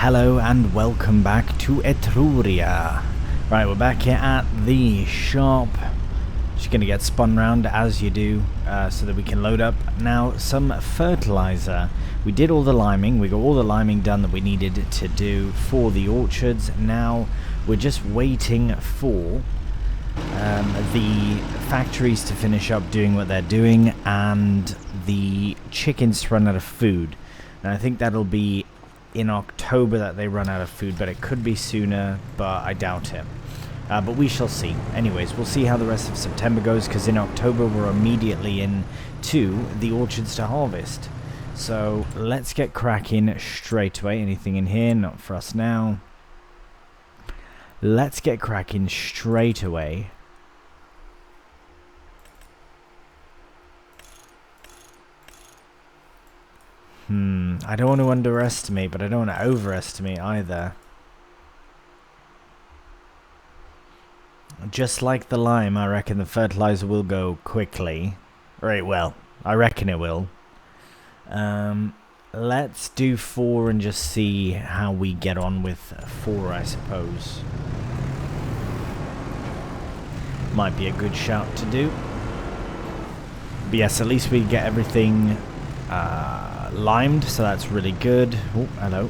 Hello and welcome back to Etruria. Right, we're back here at the shop. Just gonna get spun round as you do, so that we can load up now some fertilizer. We did all the liming, we got all the liming done that we needed to do for the orchards. Now we're just waiting for the factories to finish up doing what they're doing and the chickens to run out of food. And I think that'll be in October that they run out of food, but it could be sooner, but I doubt it. But we shall see. Anyways, we'll see how the rest of September goes, because in October we're immediately into the orchards to harvest. So let's get cracking straight away. Anything in here? Not for us now. Let's get cracking straight away. I don't want to underestimate, but I don't want to overestimate either. Just like the lime, I reckon the fertilizer will go quickly. Right, well, I reckon it will. Let's do 4 and just see how we get on with 4, I suppose. Might be a good shout to do. But yes, at least we get everything limed, so that's really good. Oh, hello.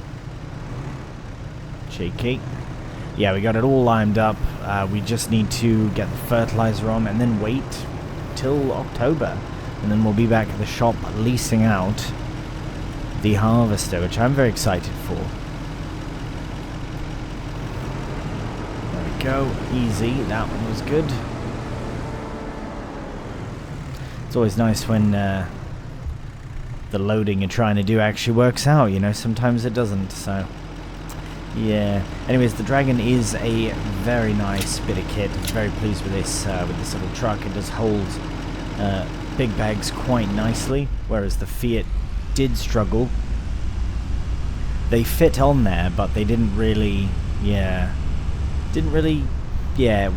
Cheeky. Yeah, we got it all limed up. We just need to get the fertilizer on and then wait till October. And then we'll be back at the shop leasing out the harvester, which I'm very excited for. There we go. Easy. That one was good. It's always nice when the loading you're trying to do actually works out, you know. Sometimes it doesn't, so yeah. Anyways, the Dragon is a very nice bit of kit. I'm very pleased with this little truck. It does hold big bags quite nicely, whereas the Fiat did struggle. They fit on there, but they didn't really, it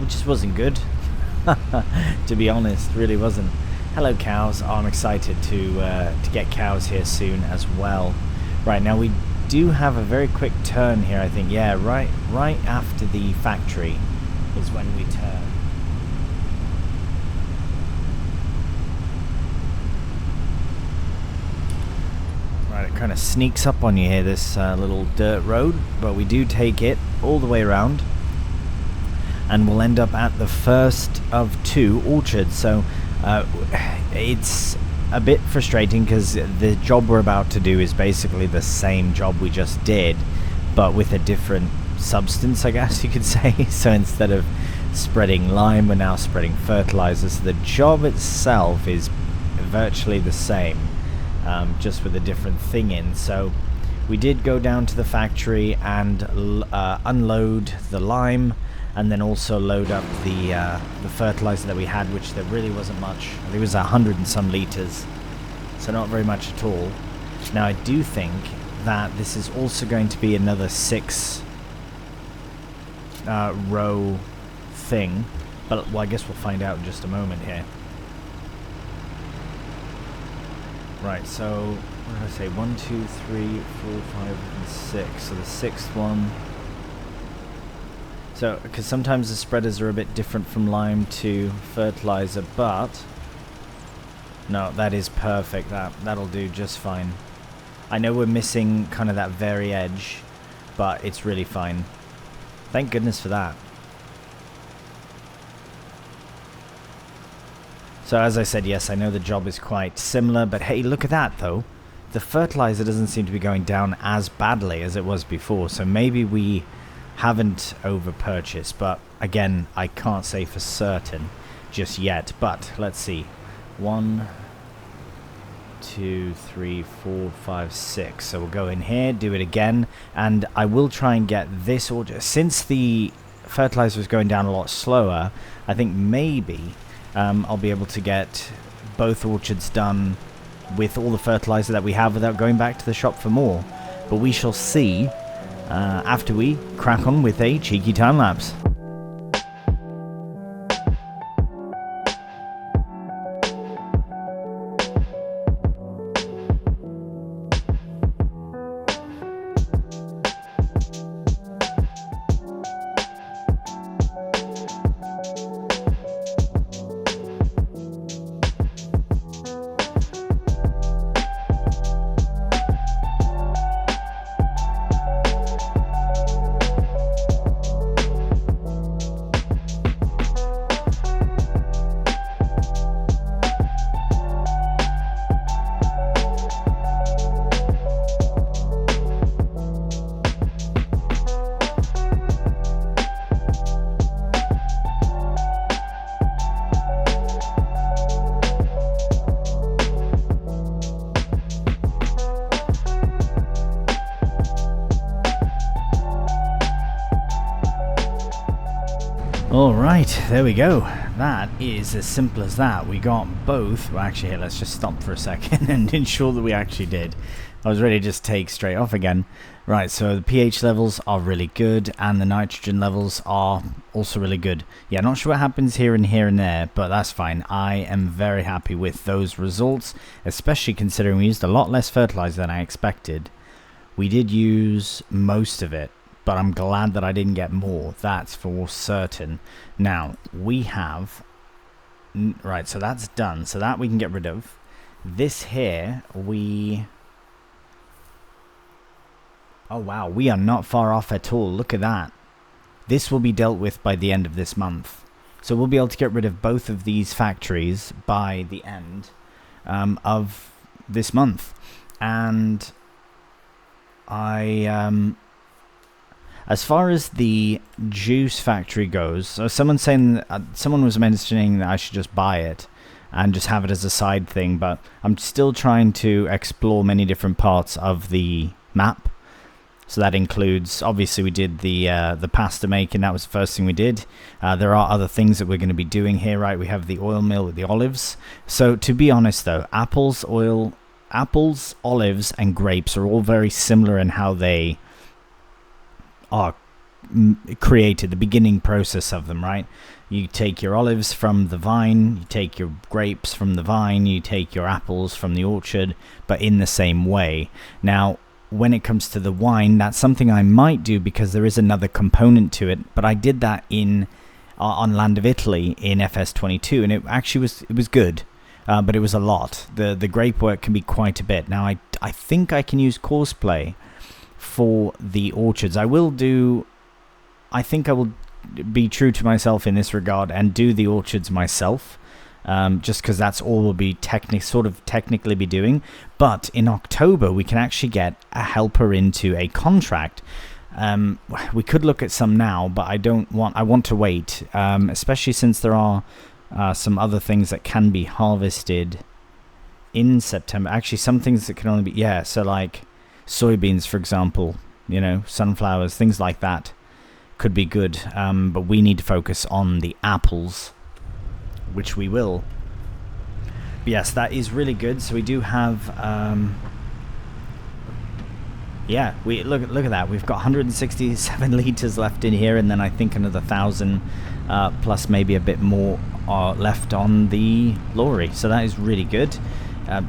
just wasn't good. To be honest, really wasn't. Hello cows. Oh, I'm excited to get cows here soon as well. Right, now we do have a very quick turn here, I think. Yeah, right after the factory is when we turn. Right, it kind of sneaks up on you here, this little dirt road, but we do take it all the way around, and we'll end up at the first of 2 orchards. So it's a bit frustrating because the job we're about to do is basically the same job we just did, but with a different substance, I guess you could say. So instead of spreading lime, we're now spreading fertilizer. So the job itself is virtually the same, just with a different thing in. So we did go down to the factory and unload the lime, and then also load up the fertilizer that we had, which there really wasn't much. I think it was 100 and some liters, so not very much at all. Now I do think that this is also going to be another 6 row thing, but well, I guess we'll find out in just a moment here. Right, so what did I say? 1, 2, 3, 4, 5, and 6. So the 6th one. So, because sometimes the spreaders are a bit different from lime to fertilizer, but no, that is perfect. That'll do just fine. I know we're missing kind of that very edge, but it's really fine. Thank goodness for that. So as I said, yes, I know the job is quite similar, but hey, look at that though. The fertilizer doesn't seem to be going down as badly as it was before, so maybe we haven't over purchased, but again, I can't say for certain just yet. But let's see. 1, 2, 3, 4, 5, 6. So we'll go in here, do it again, and I will try and get this order. Since the fertilizer is going down a lot slower, I think maybe I'll be able to get both orchards done with all the fertilizer that we have without going back to the shop for more. But we shall see after we crack on with a cheeky time lapse. Alright, there we go. That is as simple as that. We got both. Well, actually, here, let's just stop for a second and ensure that we actually did. I was ready to just take straight off again. Right, so the pH levels are really good, and the nitrogen levels are also really good. Yeah, not sure what happens here and there, but that's fine. I am very happy with those results, especially considering we used a lot less fertilizer than I expected. We did use most of it, but I'm glad that I didn't get more. That's for certain. Now, we have... Right, so that's done. So that we can get rid of. This here, we... Oh wow, we are not far off at all. Look at that. This will be dealt with by the end of this month. So we'll be able to get rid of both of these factories by the end of this month. And as far as the juice factory goes, so someone was mentioning that I should just buy it and just have it as a side thing, but I'm still trying to explore many different parts of the map. So that includes, obviously we did the pasta making, that was the first thing we did. There are other things that we're going to be doing here, right? We have the oil mill with the olives. So to be honest though, apples, olives and grapes are all very similar in how they are created, the beginning process of them, right? You take your olives from the vine, you take your grapes from the vine, you take your apples from the orchard, but in the same way. Now, when it comes to the wine, that's something I might do because there is another component to it, but I did that in on Land of Italy in FS22, and it actually was good, but it was a lot. The grape work can be quite a bit. Now I think I can use Courseplay for the orchards. I think I will be true to myself in this regard and do the orchards myself. Just because that's all we'll be technically be doing. But in October, we can actually get a helper into a contract. We could look at some now, but I want to wait, especially since there are some other things that can be harvested in September. Actually, some things that can only be, so like soybeans, for example, sunflowers, things like that could be good. But we need to focus on the apples, which we will. But yes, that is really good. So we do have we look at that. We've got 167 liters left in here, and then I think another 1,000 plus maybe a bit more left on the lorry. So that is really good.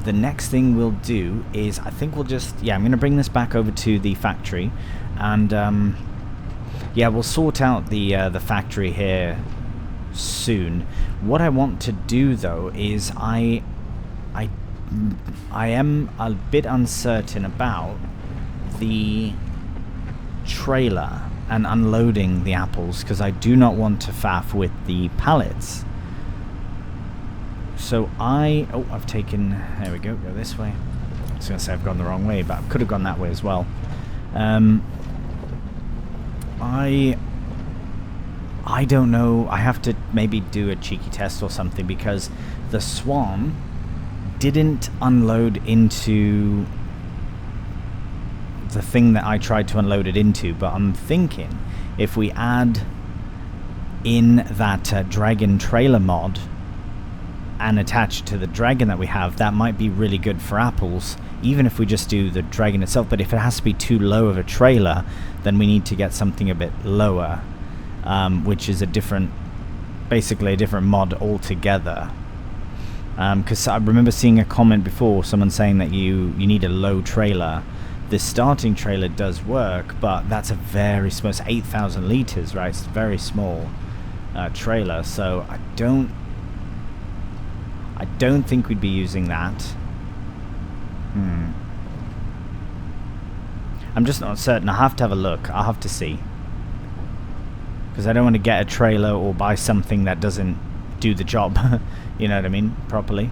The next thing we'll do is, I think we'll just I'm going to bring this back over to the factory, and we'll sort out the factory here soon. What I want to do though is I am a bit uncertain about the trailer and unloading the apples, because I do not want to faff with the pallets. So I've taken, there we go this way. I was going to say I've gone the wrong way, but I could have gone that way as well. I don't know, I have to maybe do a cheeky test or something, because the Swan didn't unload into the thing that I tried to unload it into, but I'm thinking if we add in that Dragon trailer mod and attach it to the Dragon that we have, that might be really good for apples, even if we just do the Dragon itself. But if it has to be too low of a trailer, then we need to get something a bit lower. Which is basically a different mod altogether. Because I remember seeing a comment before, someone saying that you need a low trailer. The starting trailer does work, but that's a very small, it's 8,000 liters, right? It's a very small trailer, so I don't think we'd be using that. I'm just not certain. I'll have to have a look. I'll have to see. Because I don't want to get a trailer or buy something that doesn't do the job, you know what I mean, properly.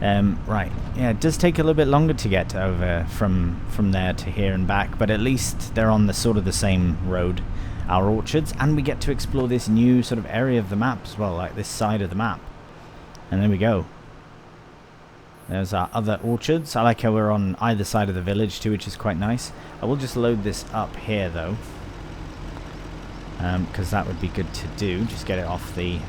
Right, yeah, it does take a little bit longer to get over from there to here and back, but at least they're on the sort of the same road, our orchards, and we get to explore this new sort of area of the map as well, like this side of the map. And there we go. There's our other orchards. I like how we're on either side of the village too, which is quite nice. I will just load this up here though. because that would be good to do. Just get it off the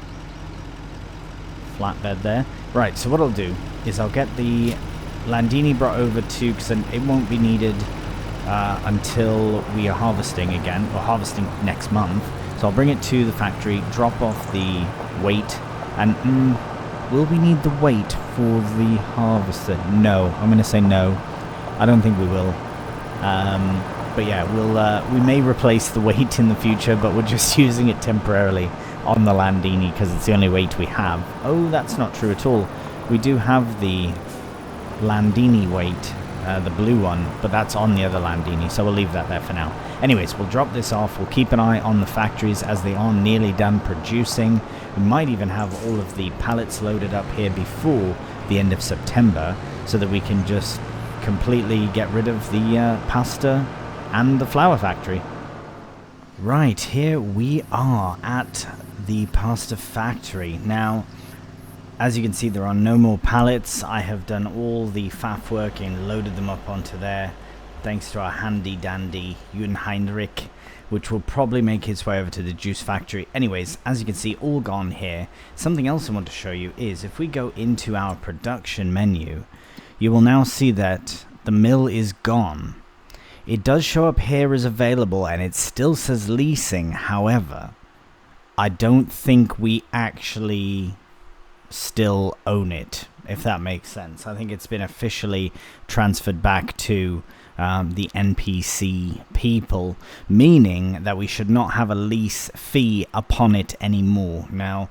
flatbed there. Right, so what I'll do is I'll get the Landini brought over to, because it won't be needed until we are harvesting again, or harvesting next month. So I'll bring it to the factory, drop off the weight, and will we need the weight for the harvester? No, I'm going to say no. I don't think we will. But yeah, we may replace the weight in the future, but we're just using it temporarily on the Landini because it's the only weight we have. Oh, that's not true at all. We do have the Landini weight, the blue one, but that's on the other Landini, so we'll leave that there for now. Anyways, we'll drop this off. We'll keep an eye on the factories as they are nearly done producing. We might even have all of the pallets loaded up here before the end of September so that we can just completely get rid of the pasta and the flour factory. Right, here we are at the pasta factory. Now, as you can see, there are no more pallets. I have done all the faff work and loaded them up onto there, thanks to our handy dandy Jun Heinrich, which will probably make its way over to the juice factory. Anyways, as you can see, all gone here. Something else I want to show you is if we go into our production menu, you will now see that the mill is gone. It does show up here as available and it still says leasing. However, I don't think we actually still own it, if that makes sense. I think it's been officially transferred back to the NPC people, meaning that we should not have a lease fee upon it anymore. Now,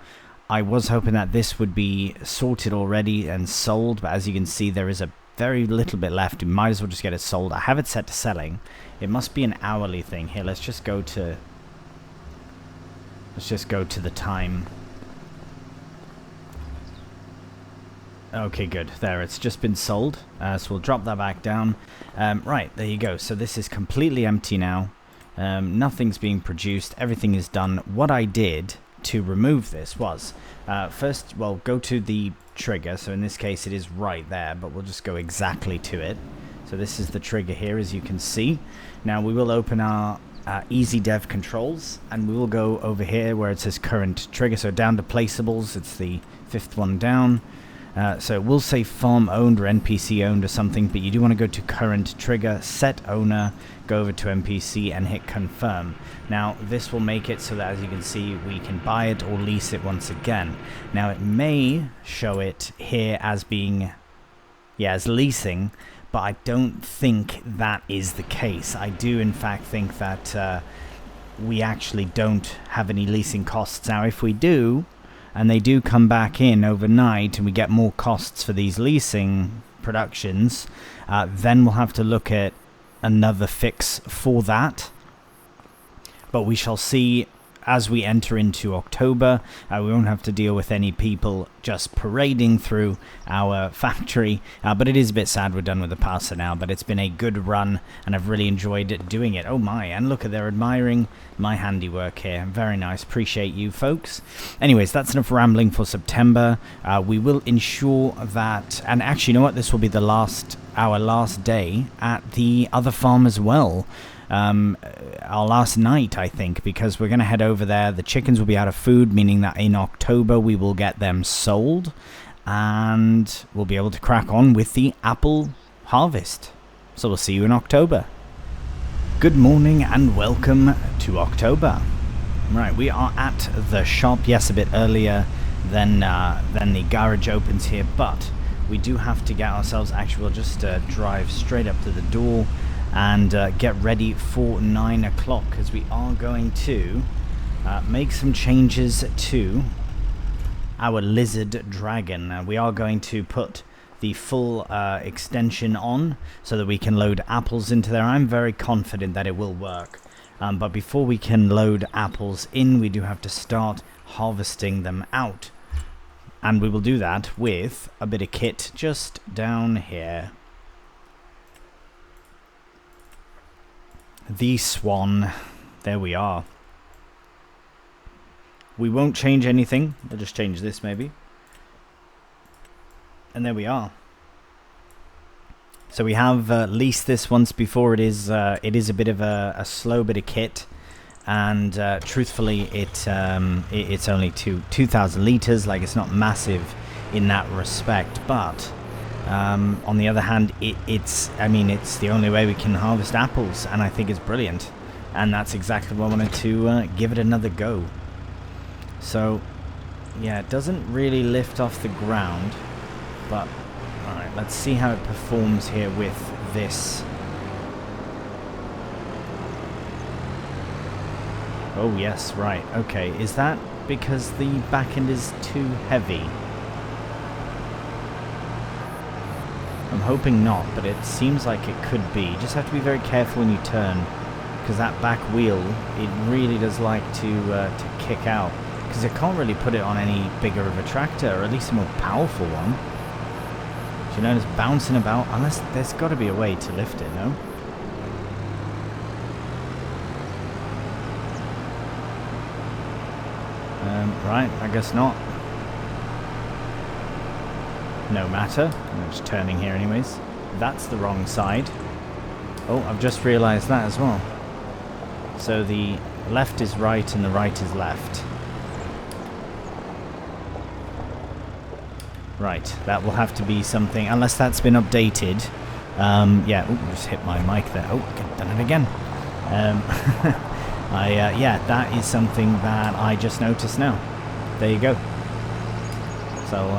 I was hoping that this would be sorted already and sold, but as you can see, there is a very little bit left. We might as well just get it sold. I have it set to selling. It must be an hourly thing. Here, let's just go to the time. Okay, good. There, it's just been sold. So we'll drop that back down. Right, there you go. So this is completely empty now. Nothing's being produced. Everything is done. What I did to remove this was, first, well, go to the trigger. So in this case, it is right there, but we'll just go exactly to it. So this is the trigger here, as you can see. Now we will open our easy dev controls, and we will go over here where it says current trigger. So down to placeables, it's the 5th one down. So it will say farm owned or NPC owned or something, but you do want to go to current trigger, set owner, go over to NPC and hit confirm. Now this will make it so that, as you can see, we can buy it or lease it once again. Now it may show it here as being, as leasing, but I don't think that is the case. I do in fact think that we actually don't have any leasing costs. Now if we do, and they do come back in overnight and we get more costs for these leasing productions, then we'll have to look at another fix for that. But we shall see as we enter into October. We won't have to deal with any people just parading through our factory, but it is a bit sad we're done with the pasta now, but it's been a good run and I've really enjoyed doing it. Oh my, and look, they're admiring my handiwork here. Very nice. Appreciate you folks. Anyways, that's enough rambling for September. We will ensure that, and actually, you know what, this will be our last day at the other farm as well. Our last night, I think, because we're going to head over there. The chickens will be out of food, meaning that in October we will get them sold and we'll be able to crack on with the apple harvest. So we'll see you in October. Good morning and welcome to October. Right, we are at the shop. Yes, a bit earlier than the garage opens here, but we do have to get ourselves, actually we'll just drive straight up to the door and get ready for 9 o'clock, because we are going to make some changes to our lizard dragon. We are going to put the full extension on so that we can load apples into there. I'm very confident that it will work, but before we can load apples in, we do have to start harvesting them out, and we will do that with a bit of kit just down here. The Swan. There we are. We won't change anything. We'll just change this maybe. And there we are. So we have leased this once before. It is a bit of a slow bit of kit. and truthfully, it's only 2,000 liters. Like, it's not massive in that respect, but on the other hand, it's the only way we can harvest apples, and I think it's brilliant, and that's exactly what I wanted to give it another go. So yeah, it doesn't really lift off the ground, but alright, let's see how it performs here with this. Oh yes, right, okay. Is that because the back end is too heavy? I'm hoping not, but it seems like it could be. You just have to be very careful when you turn, because that back wheel, it really does like to kick out. Because I can't really put it on any bigger of a tractor, or at least a more powerful one. Do you know, it's bouncing about, unless there's got to be a way to lift it, no? Right, I guess not. No matter, I'm just turning here anyways. That's the wrong side. Oh, I've just realised that as well. So the left is right and the right is left. Right, that will have to be something, unless that's been updated. Yeah, ooh, just hit my mic there. Oh, I've done it again. Yeah, that is something that I just noticed now. There you go. So,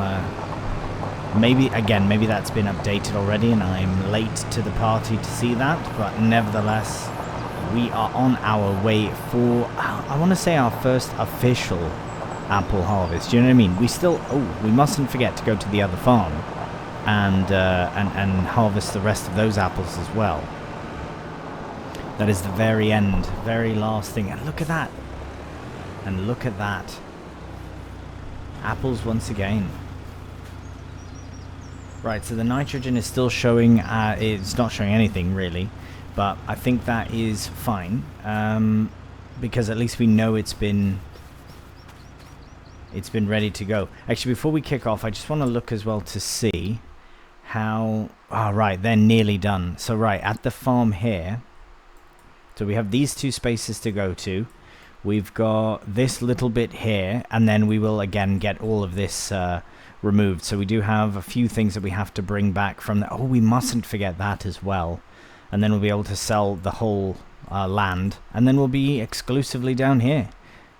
maybe that's been updated already and I'm late to the party to see that, but nevertheless, we are on our way for, I want to say, our first official apple harvest. Do you know what I mean? We mustn't forget to go to the other farm and harvest the rest of those apples as well. That is the very end, very last thing. And look at that. And look at that. Apples once again. Right, so the nitrogen is still showing, it's not showing anything really, but I think that is fine, because at least we know it's been ready to go. Actually, before we kick off, I just want to look as well to see how, right, they're nearly done. So right, at the farm here, so we have these two spaces to go to. We've got this little bit here, and then we will again get all of this removed. So we do have a few things that we have to bring back from the, we mustn't forget that as well. And then we'll be able to sell the whole land, and then we'll be exclusively down here,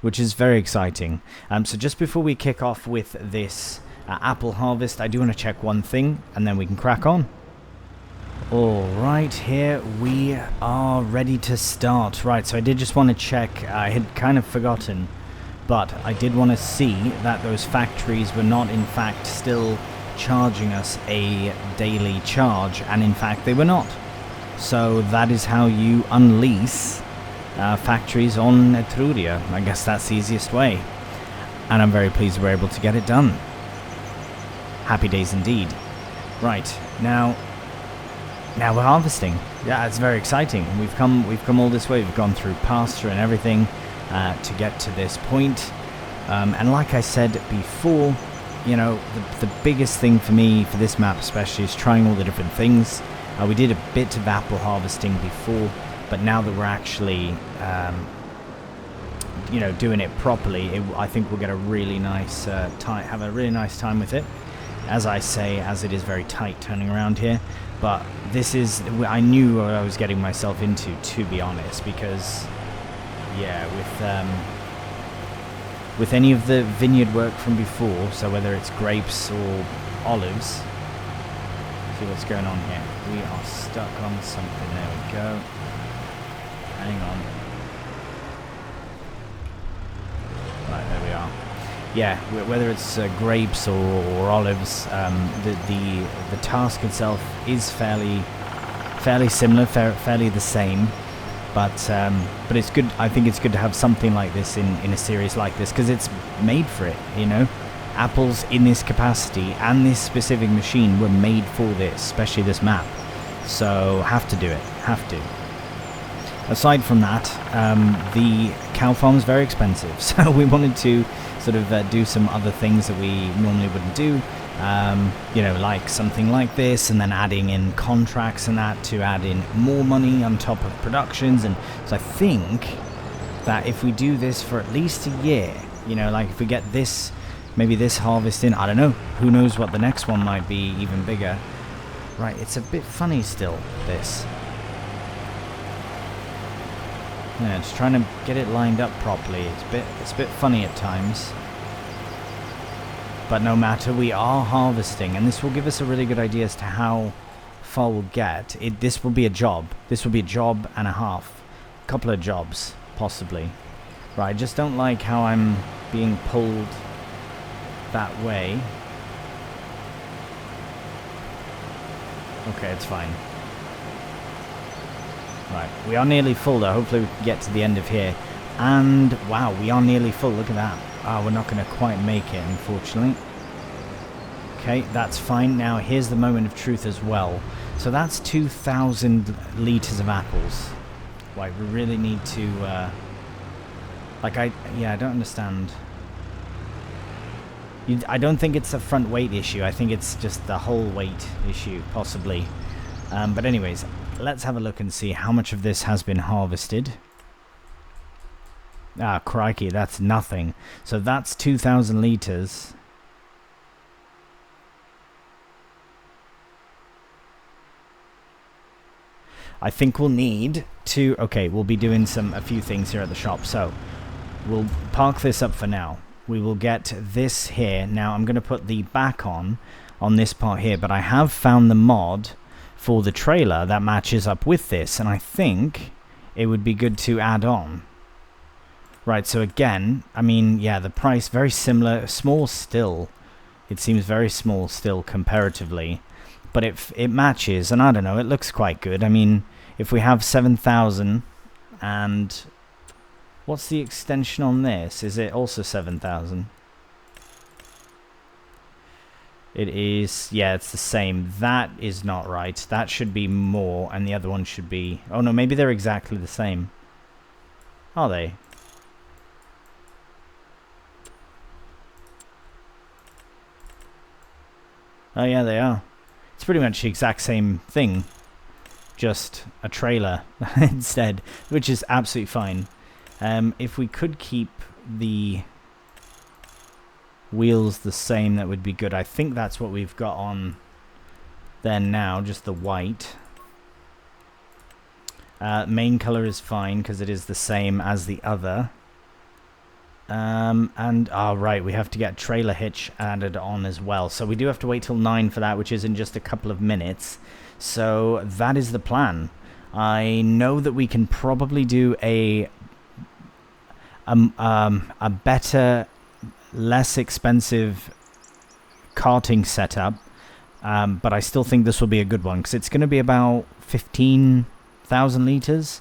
which is very exciting. So just before we kick off with this apple harvest, I do want to check one thing, and then we can crack on. Alright, here we are ready to start. Right, so I did just want to check, I had kind of forgotten, but I did want to see that those factories were not in fact still charging us a daily charge, and in fact they were not. So that is how you unleash factories on Etruria. I guess that's the easiest way, and I'm very pleased we're able to get it done. Happy days indeed. Right, now we're harvesting. Yeah, it's very exciting. We've come all this way. We've gone through pasture and everything to get to this point. And like I said before, you know, the biggest thing for me for this map especially is trying all the different things. We did a bit of apple harvesting before, but now that we're actually you know, doing it properly, I think we'll get a really nice have a really nice time with it. As I say, as it is very tight turning around here, but this is, I knew what I was getting myself into, to be honest, because yeah, with any of the vineyard work from before, so whether it's grapes or olives, see what's going on here. We are stuck on something. There we go. Hang on. Right, there we are. Yeah, whether it's grapes or olives, the task itself is fairly similar, fairly the same. But it's good. I think it's good to have something like this in a series like this, because it's made for it. You know, apples in this capacity and this specific machine were made for this, especially this map. So have to do it. Have to. Aside from that, the cow farm is very expensive, so we wanted to sort of do some other things that we normally wouldn't do, you know, like something like this, and then adding in contracts and that to add in more money on top of productions. And so I think that if we do this for at least a year, you know, like if we get this, maybe this harvest in, I don't know, who knows what the next one might be, even bigger. Right, it's a bit funny still, this. Yeah, just trying to get it lined up properly. It's a bit funny at times. But no matter, we are harvesting, and this will give us a really good idea as to how far we'll get. This will be a job. This will be a job and a half. A couple of jobs, possibly. Right, I just don't like how I'm being pulled that way. Okay, it's fine. Right, we are nearly full though. Hopefully we can get to the end of here. And, wow, we are nearly full. Look at that. Ah, we're not going to quite make it, unfortunately. Okay, that's fine. Now, here's the moment of truth as well. So that's 2,000 litres of apples. Right, we really need to... I don't understand. I don't think it's a front weight issue. I think it's just the whole weight issue, possibly. But anyways, let's have a look and see how much of this has been harvested. Ah, crikey, that's nothing. So that's 2,000 litres. I think we'll need to... Okay, we'll be doing a few things here at the shop. So, we'll park this up for now. We will get this here. Now, I'm going to put the back on this part here. But I have found the mod for the trailer that matches up with this. And I think it would be good to add on. Right, so again, I mean, yeah, the price, very similar. Small still. It seems very small still comparatively. But it matches, and I don't know, it looks quite good. I mean, if we have 7,000, and what's the extension on this? Is it also 7,000? It is, yeah, it's the same. That is not right. That should be more, and the other one should be... Oh no, maybe they're exactly the same. Are they? Oh yeah, they are. It's pretty much the exact same thing, just a trailer instead, which is absolutely fine. If we could keep the wheels the same, that would be good. I think that's what we've got on there now, just the white. Main color is fine because it is the same as the other. Right, we have to get trailer hitch added on as well. So we do have to wait till 9 for that, which is in just a couple of minutes. So that is the plan. I know that we can probably do a better, less expensive carting setup. But I still think this will be a good one because it's going to be about 15,000 litres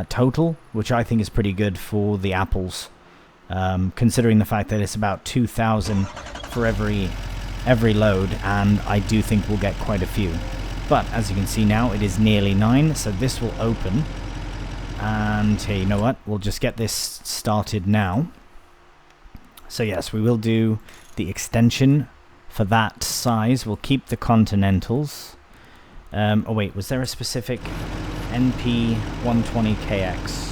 total, which I think is pretty good for the apples. Considering the fact that it's about 2,000 for every load, and I do think we'll get quite a few. But as you can see now, it is nearly 9, so this will open. And hey, you know what? We'll just get this started now. So yes, we will do the extension for that size. We'll keep the Continentals. Oh wait, was there a specific NP120KX?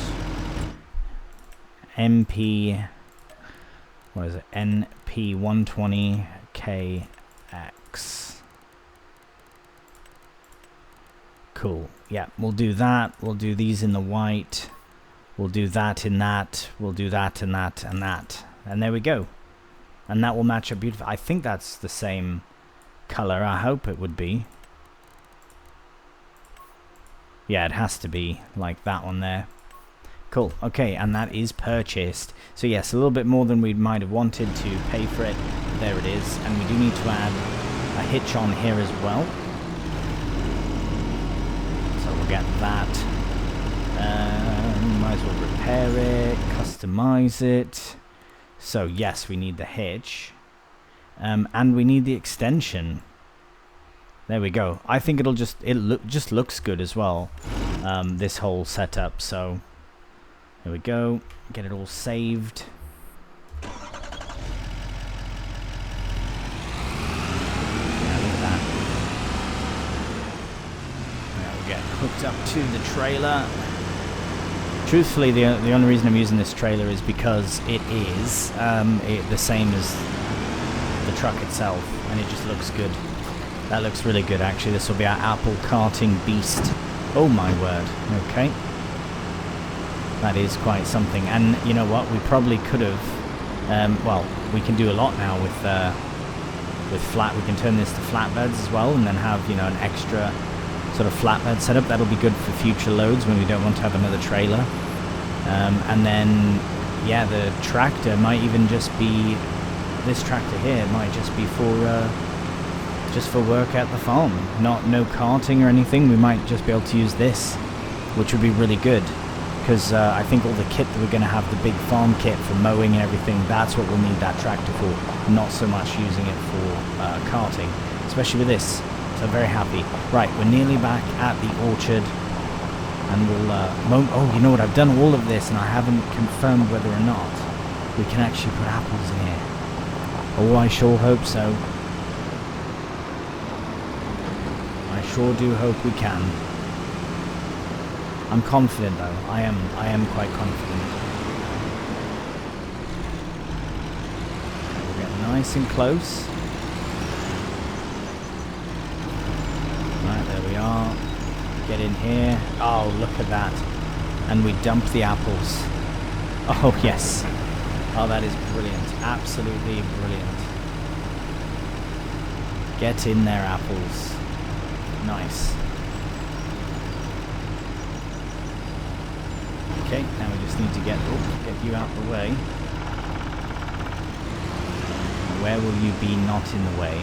What is it? NP120KX. Cool. Yeah, we'll do that. We'll do these in the white. We'll do that in that. We'll do that and that and that. And there we go. And that will match up beautifully. I think that's the same color. I hope it would be. Yeah, it has to be like that one there. Cool. Okay, and that is purchased. So yes, a little bit more than we might have wanted to pay for it. There it is. And we do need to add a hitch on here as well. So we'll get that. Might as well repair it, customize it. So yes, we need the hitch. And we need the extension. There we go. I think it'll just looks good as well. This whole setup. So there we go. Get it all saved. Yeah, look at that. Now we'll get hooked up to the trailer. Truthfully, the only reason I'm using this trailer is because it is the same as the truck itself, and it just looks good. That looks really good, actually. This will be our apple carting beast. Oh my word. Okay. That is quite something. And you know what? We probably could have... well, we can do a lot now with flat. We can turn this to flatbeds as well, and then have, you know, an extra sort of flatbed setup. That'll be good for future loads when we don't want to have another trailer. And then, yeah, the tractor might even just be... This tractor here might just be for work at the farm. No carting or anything. We might just be able to use this, which would be really good. Because I think all the kit that we're going to have, the big farm kit for mowing and everything, that's what we'll need that tractor for. Not so much using it for carting, especially with this. So I'm very happy. Right, we're nearly back at the orchard. And we'll... oh, you know what? I've done all of this and I haven't confirmed whether or not we can actually put apples in here. Oh, I sure hope so. I sure do hope we can. I'm confident though. I am quite confident. We're getting nice and close. Right, there we are. Get in here. Oh, look at that. And we dump the apples. Oh, yes. Oh, that is brilliant. Absolutely brilliant. Get in there, apples. Nice. Okay, now we just need to get you out the way. Where will you be not in the way?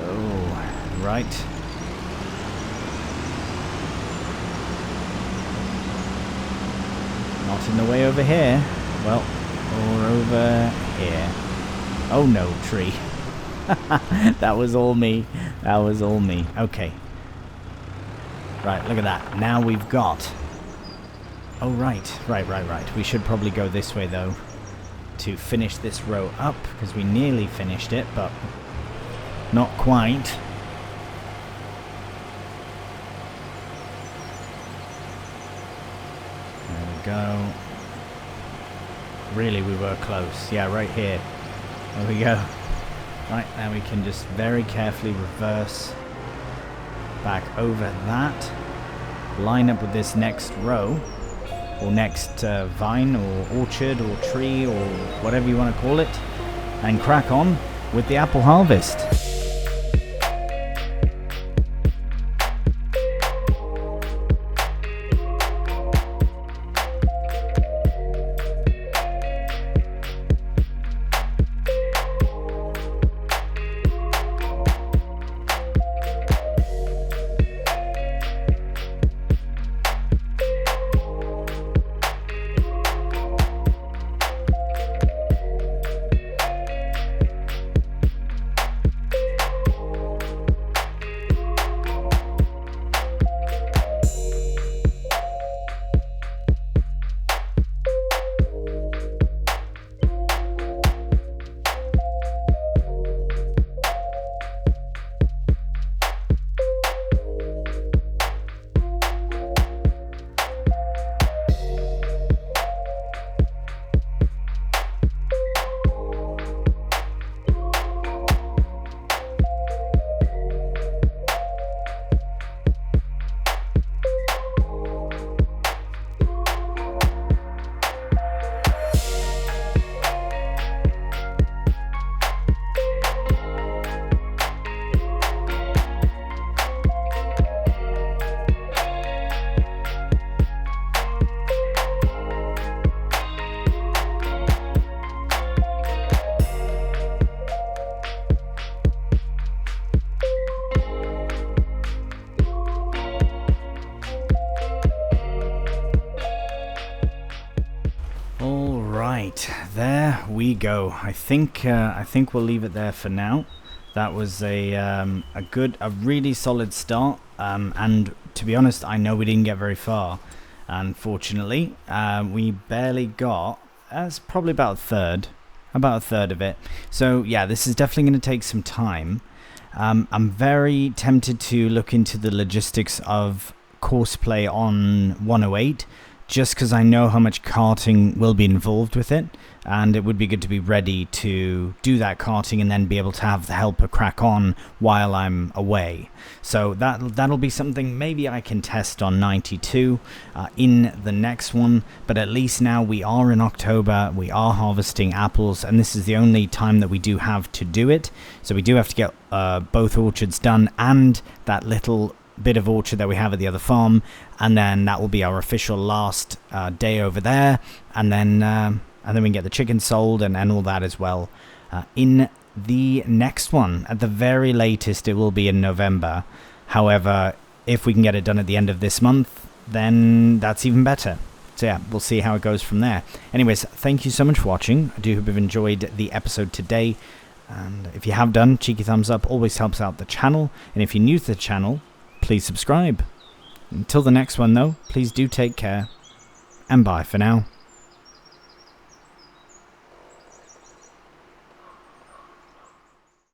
Oh, right. Not in the way over here. Well, or over here. Oh no, tree. That was all me. That was all me. Okay. Right, look at that. Now we've got... Oh, right. Right. We should probably go this way, though, to finish this row up, because we nearly finished it, but not quite. There we go. Really, we were close. Yeah, right here. There we go. Right, now we can just very carefully reverse back over that, line up with this next row, or next vine, or orchard, or tree, or whatever you want to call it, and crack on with the apple harvest. Right, there we go. I think we'll leave it there for now. That was a really solid start. And to be honest, I know we didn't get very far. Unfortunately, we barely got. That's probably about a third of it. So yeah, this is definitely going to take some time. I'm very tempted to look into the logistics of course play on 108, just because I know how much karting will be involved with it, and it would be good to be ready to do that karting and then be able to have the helper crack on while I'm away. So that'll be something maybe I can test on 92 in the next one, but at least now we are in October, we are harvesting apples, and this is the only time that we do have to do it. So we do have to get both orchards done and that little bit of orchard that we have at the other farm, and then that will be our official last day over there, and then we can get the chicken sold and all that as well. In the next one, at the very latest, it will be in November. However, if we can get it done at the end of this month, then that's even better. So yeah, we'll see how it goes from there. Anyways, thank you so much for watching. I do hope you've enjoyed the episode today, and if you have done, cheeky thumbs up always helps out the channel, and if you're new to the channel, please subscribe. Until the next one though, please do take care, and bye for now.